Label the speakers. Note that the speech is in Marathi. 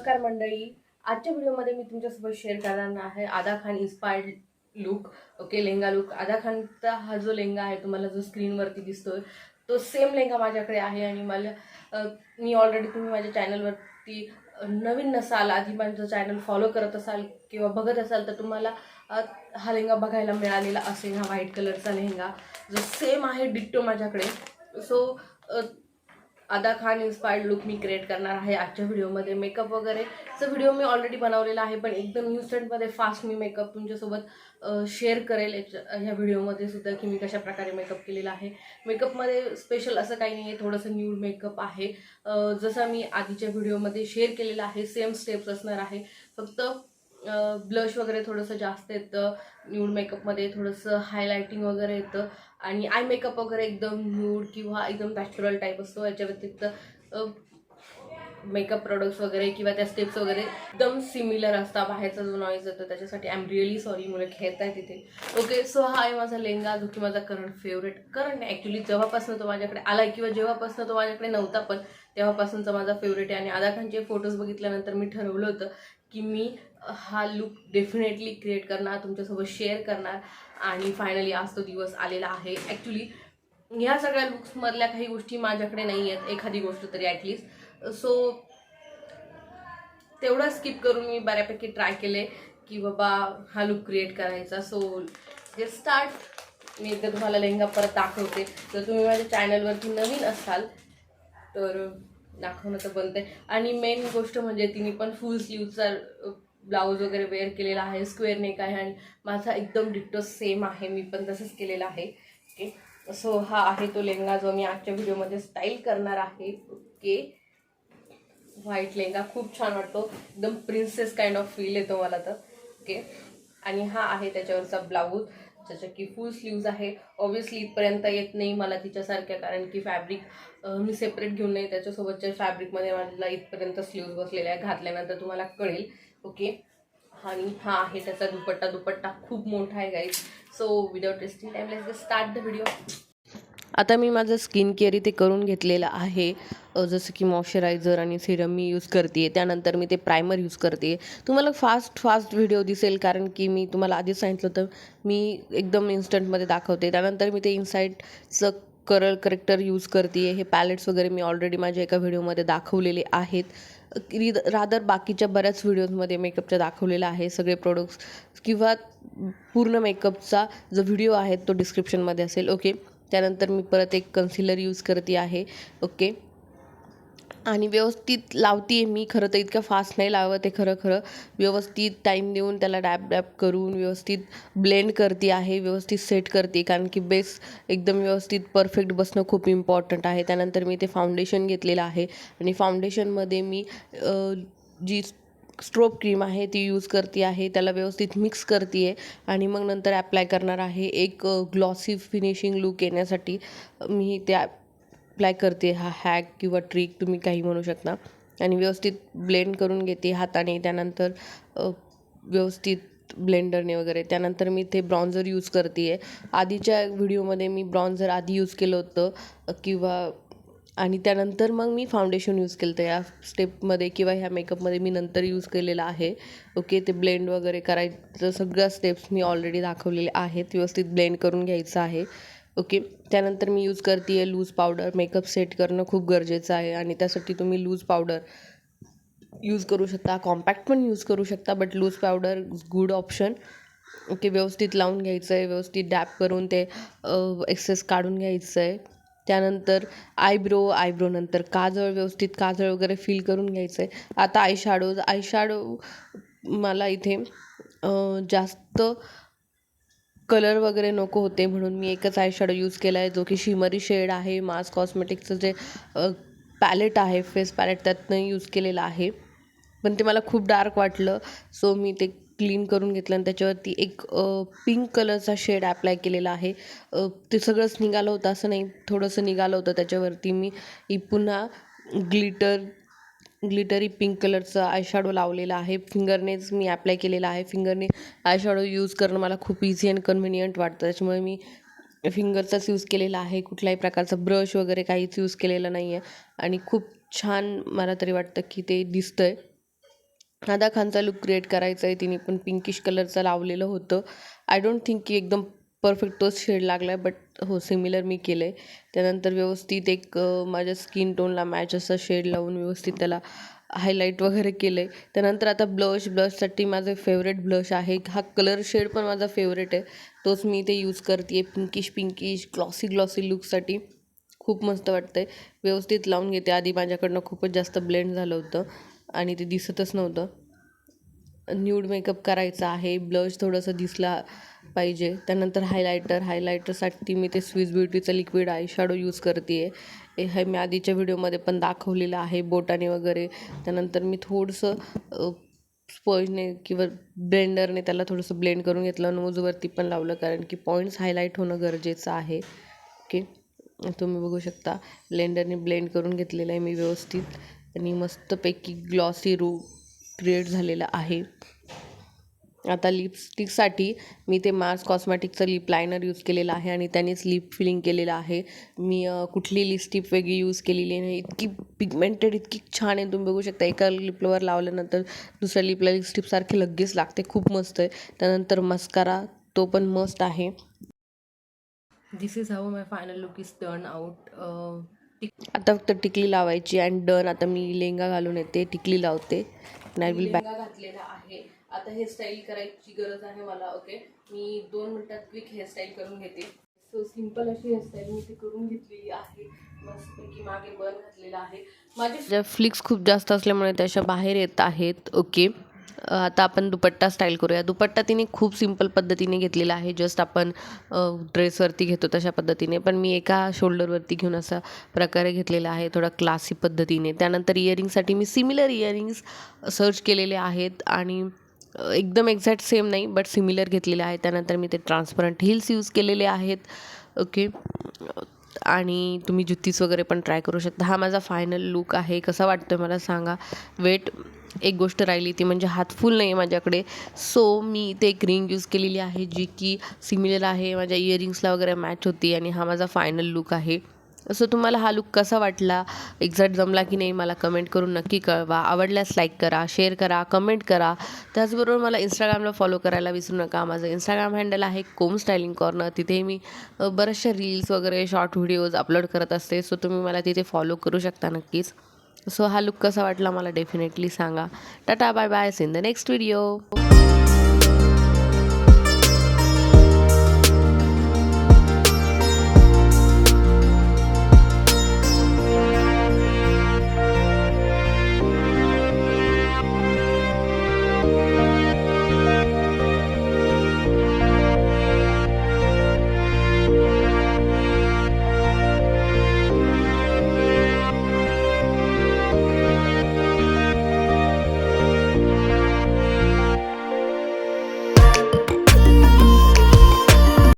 Speaker 1: नमस्कार मंडळी, आजच्या व्हिडिओमध्ये मी तुमच्यासोबत शेअर करणार आहे आदा Khan inspired look. Okay, lehenga look. आदा खानचा हा जो लेहंगा आहे तुम्हाला जो स्क्रीनवरती दिसतोय तो सेम लेहंगा माझ्याकडे आहे. आणि मी ऑलरेडी, तुम्ही माझ्या चॅनलवरती नवीन नसाल, आधी माझं चॅनल फॉलो करत असाल किंवा बघत असाल तर तुम्हाला हा लेहंगा बघायला मिळालेला असेल. हा व्हाईट कलरचा लेहंगा जो सेम आहे डिट्टो माझ्याकडे. सो आदा खान इन्स्पायर्ड लुक मी क्रिएट करणार आहे आजच्या व्हिडिओमध्ये. मेकअप वगैरेचा व्हिडिओ मी ऑलरेडी बनवलेला आहे, पण एकदम इन्स्टंटमध्ये फास्ट मी मेकअप तुमच्यासोबत शेअर करेल ह्या व्हिडिओमध्ये सुद्धा, की मी कशा प्रकारे मेकअप केलेला आहे. मेकअपमध्ये स्पेशल असं काही नाही आहे, थोडंसं न्यूड मेकअप आहे. जसं मी आधीच्या व्हिडिओमध्ये शेअर केलेलं आहे सेम स्टेप्स असणार आहे. फक्त ब्लश वगैरे थोडंसं जास्त येतं, न्यूड मेकअपमध्ये थोडंसं हायलायटिंग वगैरे येतं, आणि आय मेकअप वगैरे एकदम न्यूड किंवा एकदम नॅचरल टाईप असतो. याच्या व्यतिरिक्त मेकअप प्रोडक्ट्स वगैरे किंवा त्या स्टेप्स वगैरे एकदम सिमिलर असतात. बाहेरचा जो नॉईज येतो त्याच्यासाठी आय एम रिअली सॉरी, मुलं खेळत आहे तिथे. ओके, सो हा आहे माझा लेहंगा, जो की माझा करंट ॲक्च्युली जेव्हापासून तो माझ्याकडे आला किंवा जेव्हापासून तो माझ्याकडे नव्हता पण तेव्हापासूनचा माझा फेवरेट आहे. आणि आदा खानचे फोटोज बघितल्यानंतर मी ठरवलं होतं की मी हा लुक डेफिनेटली क्रिएट करणार, तुमच्यासोबत शेअर करणार. आणि फायनली आज तो दिवस आलेला आहे. ॲक्च्युली ह्या सगळ्या लुक्समधल्या काही गोष्टी माझ्याकडे नाही आहेत, एखादी गोष्ट तरी ॲटलिस्ट. सो तेवढं स्किप करून मी बऱ्यापैकी ट्राय केले की बाबा हा लुक क्रिएट करायचा. So let's start. मी एकदा तुम्हाला लेहंगा परत दाखवते. जर तुम्ही माझ्या चॅनलवरती नवीन असाल तर दाखवणं तर बनते. आणि मेन गोष्ट म्हणजे तिने पण फुल स्लीवचा ब्लाऊज वगैरे वेअर केलेला आहे, स्क्वेअर नेक आहे, आणि माझा एकदम डिट्टो सेम आहे, मी पण तसंच केलेलं आहे. ओके, सो हा आहे तो लेहंगा जो मी आजच्या व्हिडिओमध्ये स्टाईल करणार आहे. ओके, व्हाईट लेहंगा खूप छान वाटतो, एकदम प्रिन्सेस काइंड ऑफ फील येतो मला तर. ओके, आणि हा आहे त्याच्यावरचा ब्लाऊज, ज्याच्या की फुल स्लीव्ज आहे. ऑब्व्हियसली इथपर्यंत येत नाही मला तिच्यासारख्या, कारण की फॅब्रिक मी सेपरेट घेऊन नाही, त्याच्यासोबतच्या फॅब्रिकमध्ये मला इथपर्यंत स्लीव्ज बसलेल्या आहे. घातल्यानंतर तुम्हाला कळेल. ओके, आणि हा आहे त्याचा दुपट्टा खूप मोठा आहे guys. So without wasting time let's start the video. आता मी माझं स्किन केअर इथे करून घेतलेलं आहे. जसं की मॉइश्चरायझर आणि सिरम मी यूज करते, त्यानंतर मी ते प्रायमर यूज करते. तुम्हाला फास्ट व्हिडिओ दिसेल, कारण की मी तुम्हाला आधीच सांगितलं होतं मी एकदम इन्स्टंटमध्ये दाखवते. त्यानंतर मी ते इनसाईडचं करेक्टर यूज करते. हे पॅलेट्स वगैरे मी ऑलरेडी माझ्या एका व्हिडिओमध्ये दाखवलेले आहेत. रादर बाकीच्या बऱ्याच व्हिडिओजमध्ये मेकअपच्या दाखवलेला आहे. सगळे प्रोडक्ट्स किंवा पूर्ण मेकअपचा जो व्हिडिओ आहे तो डिस्क्रिप्शनमध्ये असेल. ओके, त्यानंतर मी परत एक कन्सिलर यूज करते आहे. ओके, आणि व्यवस्थित लावते आहे मी. खरं तर इतकं फास्ट नाही लावत आहे, खरं व्यवस्थित टाईम देऊन त्याला डॅब करून व्यवस्थित ब्लेंड करते आहे, व्यवस्थित सेट करते, कारण की बेस एकदम व्यवस्थित परफेक्ट बसणं खूप इम्पॉर्टंट आहे. त्यानंतर मी ते फाउंडेशन घेतलेलं आहे, आणि फाउंडेशनमध्ये मी जी स्ट्रोब क्रीम आहे ती यूज करते आहे. त्याला व्यवस्थित मिक्स करते आहे, आणि मग नंतर ॲप्लाय करणार आहे. एक ग्लॉसी फिनिशिंग लुक येण्यासाठी मी ते अप्लाय करते. हा हॅक किंवा ट्रिक तुम्ही काही म्हणू शकता. आणि व्यवस्थित ब्लेंड करून घेते हाताने, त्यानंतर व्यवस्थित ब्लेंडरने वगैरे. त्यानंतर मी ते ब्रॉन्झर यूज करते आहे. आधीच्या व्हिडिओमध्ये मी ब्रॉन्झर आधी यूज केलं होतं आणि त्यानंतर मग मी फाउंडेशन यूज केलं होतं. या स्टेपमध्ये किंवा ह्या मेकअपमध्ये मी नंतर यूज केलेलं आहे. ओके, ते ब्लेंड वगैरे करायचं सगळ्या स्टेप्स मी ऑलरेडी दाखवलेले आहेत. व्यवस्थित ब्लेंड करून घ्यायचं आहे. ओके, त्यानंतर मी यूज करते आहे लूज पावडर. मेकअप सेट करणं खूप गरजेचं आहे, आणि त्यासाठी तुम्ही लूज पावडर यूज करू शकता, कॉम्पॅक्ट पण यूज करू शकता, but loose powder good option. Okay, व्यवस्थित लावून घ्यायचं आहे, व्यवस्थित डॅप करून ते एक्सेस काढून घ्यायचं आहे. त्यानंतर आयब्रो नंतर काजळ, व्यवस्थित काजळ वगैरे फिल करून घ्यायचं आहे. आता आयशॅडो मला इथे जास्त कलर वगैरे नको होते, म्हणून मी एकच आयशॅडो यूज केला आहे, जो की शिमरी शेड आहे. मास कॉस्मेटिक्सचं जे पॅलेट आहे, फेस पॅलेट, त्यातनं यूज केलेलं आहे. पण ते मला खूप डार्क वाटलं, सो मी ते क्लीन करून घेतलं, आणि त्याच्यावरती एक पिंक कलरचा शेड ॲप्लाय केलेला आहे. ते सगळंच निघालं होतं असं नाही, थोडंसं निघालं होतं. त्याच्यावरती मी पुन्हा ग्लिटरी पिंक कलरचा आयशॅडो लावलेला आहे. फिंगरनेच मी ॲप्लाय केलेला आहे. फिंगरने आयशॅडो यूज करणं मला खूप इझी अँड कन्व्हिनियंट वाटतं, त्याच्यामुळे मी फिंगरचाच यूज केलेला आहे. कुठल्याही प्रकारचा ब्रश वगैरे काहीच यूज केलेलं नाही आहे, आणि खूप छान मला तरी वाटतं की ते दिसतं आहे. अदा खानचा लुक क्रिएट करायचा आहे. तिने पण पिंकिश कलरचं लावलेलं होतं. आय डोंट थिंक की एकदम परफेक्ट तोच शेड लागला आहे, बट हो सिमिलर मी केलं आहे. त्यानंतर व्यवस्थित एक माझ्या स्किन टोनला मॅच असा शेड लावून व्यवस्थित त्याला हायलाईट वगैरे केलं आहे. त्यानंतर आता ब्लशसाठी माझं फेवरेट ब्लश आहे. हा कलर शेड पण माझा फेवरेट आहे. तोच मी इथे यूज करते आहे पिंकिश ग्लॉसी लुकसाठी. खूप मस्त वाटतं आहे. व्यवस्थित लावून घेते. आधी माझ्याकडनं खूपच जास्त ब्लेंड झालं होतं आणि ते दिसतच नव्हतं. न्यूड मेकअप करायचा आहे. ब्लश थोडंसं दिसला पाहिजे. त्यानंतर हायलायटरसाठी मी ते स्विस ब्युटीचं लिक्विड आय शॅडो यूज करते आहे. हे मी आधीच्या व्हिडिओमध्ये पण दाखवलेलं आहे बोटाने वगैरे. त्यानंतर मी थोडंसं स्पॉजने किंवा ब्लेंडरने त्याला थोडंसं ब्लेंड करून घेतलं. नोजवरती पण लावलं कारण की पॉईंट्स हायलाईट होणं गरजेचं आहे. ओके, तुम्ही बघू शकता ब्लेंडरने ब्लेंड करून घेतलेलं आहे मी व्यवस्थित आणि मस्तपैकी ग्लॉसी क्रिएट झालेला आहे. आता लिपस्टिकसाठी मी ते मार्स कॉस्मॅटिकचं लिप लायनर यूज केलेलं आहे आणि त्यानेच लिप फिलिंग केलेलं आहे. मी कुठली लिपस्टिक वेगळी यूज केलेली नाही. इतकी पिगमेंटेड इतकी छान आहे. तुम्ही बघू शकता एका लिपवर लावल्यानंतर दुसऱ्या लिपला लिपस्टिकसारखे लगेच लागते. खूप मस्त आहे. त्यानंतर मस्कारा तो पण मस्त आहे. This is how my final look is turn out. आता फक्त टिकली लावायची अँड डन. आता मी लेंगा घालून येते, टिकली लावते. लेंगा घातलेला आहे. आता हेअरस्टाईल करायची गरज आहे मला. ओके, मी 2 मिनिटात क्विक हेअरस्टाईल करून घेते. सो सिंपल अशी हेअरस्टाईल मी ती करून घेतलेली आहे. मस्तपैकी मागे बन घातलेला आहे. माझ्या फ्लिक्स खूप जास्त असल्यामुळे त्याच्या बाहेर येत आहेत. ओके, आता आपण दुपट्टा स्टाईल करूया. दुपट्टा तिने खूप सिंपल पद्धतीने घेतलेला आहे. जस्ट आपण ड्रेसवरती घेतो तशा पद्धतीने, पण मी एका शोल्डरवरती घेऊन असा प्रकारे घेतलेला आहे थोडा क्लासी पद्धतीने. त्यानंतर इयरिंगसाठी मी सिमिलर इयरिंग्स सर्च केलेले आहेत आणि एकदम एक्झॅक्ट सेम नाही बट सिमिलर घेतलेले आहेत. त्यानंतर मी ते ट्रान्सपरंट हिल्स यूज केलेले आहेत. ओके, आणि तुम्ही जुत्तीस वगैरे पण ट्राय करू शकता. हा माझा फायनल लुक आहे. कसा वाटतो आहे मला सांगा. वेट एक गोष्ट राहिली ती म्हणजे हात फुल नाही आहे माझ्याकडे. सो मी ते एक रिंग यूज केलेली आहे जी की सिमिलर आहे माझ्या इयरिंग्सला वगैरे मॅच होती आणि हा माझा फायनल लुक आहे. सो तुम्हाला हा लुक कसा वाटला, एक्झॅक्ट जमला की नाही मला कमेंट करून नक्की कळवा. आवडल्यास लाईक करा, शेअर करा, कमेंट करा. त्याचबरोबर मला इंस्टाग्रामला फॉलो करायला विसरू नका. माझं इंस्टाग्राम हँडल आहे कोम स्टायलिंग कॉर्नर. तिथे मी बऱ्याचशा रील्स वगैरे शॉर्ट व्हिडिओज अपलोड करत असते. सो तुम्ही मला तिथे फॉलो करू शकता नक्कीच. सो हा लुक कसा वाटला मला डेफिनेटली सांगा. Tata bye bye, see in the next video.